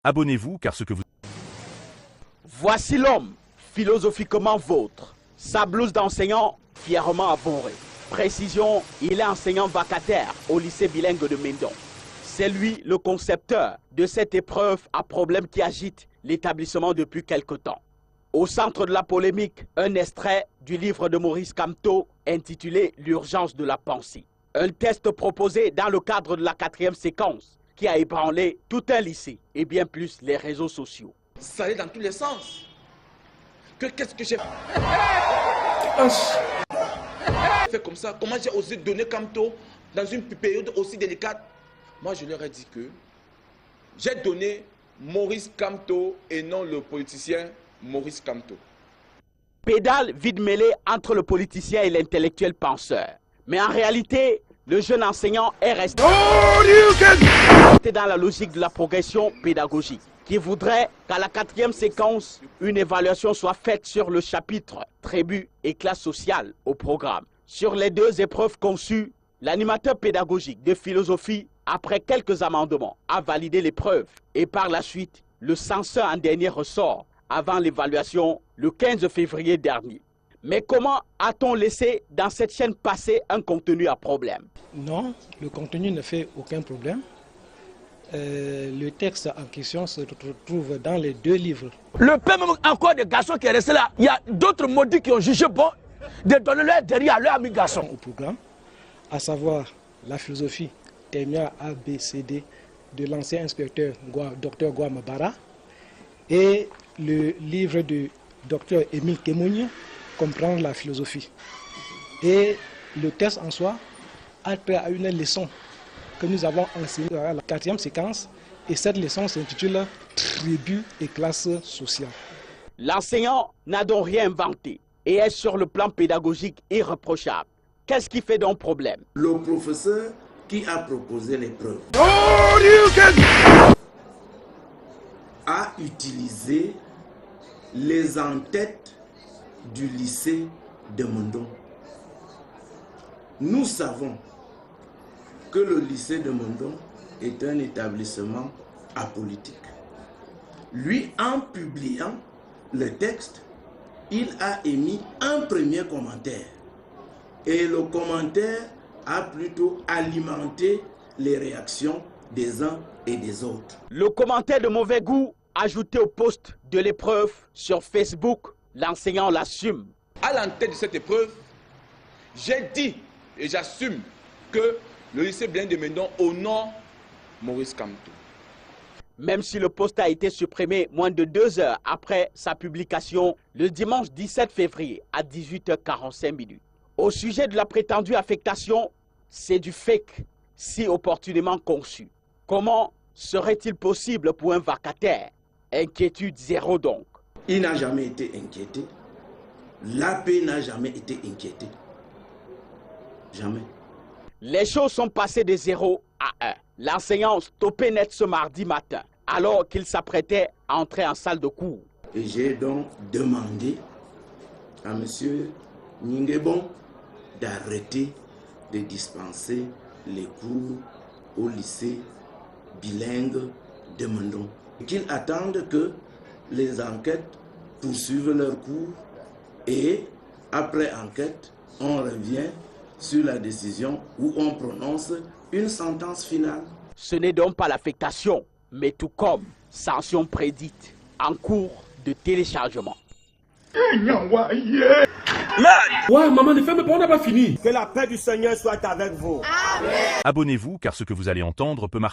Abonnez-vous car ce que vous... Voici l'homme, philosophiquement vôtre. Sa blouse d'enseignant, fièrement avouée. Précision, il est enseignant vacataire au lycée bilingue de Mendon. C'est lui le concepteur de cette épreuve à problème qui agite l'établissement depuis quelque temps. Au centre de la polémique, un extrait du livre de Maurice Kamto intitulé « L'urgence de la pensée ». Un test proposé dans le cadre de la 4e séquence qui a ébranlé tout un lycée et bien plus les réseaux sociaux. Ça allait dans tous les sens. Qu'est-ce que j'ai fait comme ça? Comment j'ai osé donner Kamto dans une période aussi délicate? Moi, je leur ai dit que j'ai donné Maurice Kamto et non le politicien Maurice Kamto. Pédale vide mêlée entre le politicien et l'intellectuel penseur. Mais en réalité, le jeune enseignant est resté dans la logique de la progression pédagogique, qui voudrait qu'à la 4e séquence, une évaluation soit faite sur le chapitre Tribu et classe sociale au programme. Sur les 2 épreuves conçues, l'animateur pédagogique de philosophie, après quelques amendements, a validé l'épreuve et par la suite, le censeur en dernier ressort avant l'évaluation le 15 février dernier. Mais comment a-t-on laissé dans cette chaîne passer un contenu à problème? Non, le contenu ne fait aucun problème. Le texte en question se retrouve dans les 2 livres. Le père même encore des garçons qui est resté là, il y a d'autres maudits qui ont jugé bon de donner leur derrière à leur ami garçon. Au programme, à savoir la philosophie Temia ABCD de l'ancien inspecteur Dr Guamabara et le livre de Dr Émile Kemouni, comprendre la philosophie. Et le test en soi a trait à une leçon que nous avons enseignée à la 4e séquence et cette leçon s'intitule Tribu et classe sociale. L'enseignant n'a donc rien inventé et est sur le plan pédagogique irréprochable. Qu'est-ce qui fait donc problème? Le professeur qui a proposé l'épreuve a utilisé les en-têtes du lycée de Mendon. Nous savons que le lycée de Mendon est un établissement apolitique. Lui, en publiant le texte, il a émis un premier commentaire. Et le commentaire a plutôt alimenté les réactions des uns et des autres. Le commentaire de mauvais goût ajouté au post de l'épreuve sur Facebook, l'enseignant l'assume. À l'entête de cette épreuve, j'ai dit et j'assume que le lycée bilingue de Mendon honore Maurice Kamto. Même si le post a été supprimé moins de 2 heures après sa publication le dimanche 17 février à 18h45. Au sujet de la prétendue affectation, c'est du fake si opportunément conçu. Comment serait-il possible pour un vacataire? Inquiétude zéro donc. Il n'a jamais été inquiété. L'AP n'a jamais été inquiété. Jamais. Les choses sont passées de 0 à 1. L'enseignant stoppé net ce mardi matin, alors qu'il s'apprêtait à entrer en salle de cours. Et j'ai donc demandé à M. Ningebon d'arrêter de dispenser les cours au lycée bilingue de Mendon. Qu'ils attendent que les enquêtes poursuivent leur cours et après enquête, on revient sur la décision où on prononce une sentence finale. Ce n'est donc pas l'affectation, mais tout comme sanction prédite en cours de téléchargement. Ouais, maman, ne ferme pas, on n'a pas fini. Que la paix du Seigneur soit avec vous. Abonnez-vous car ce que vous allez entendre peut marquer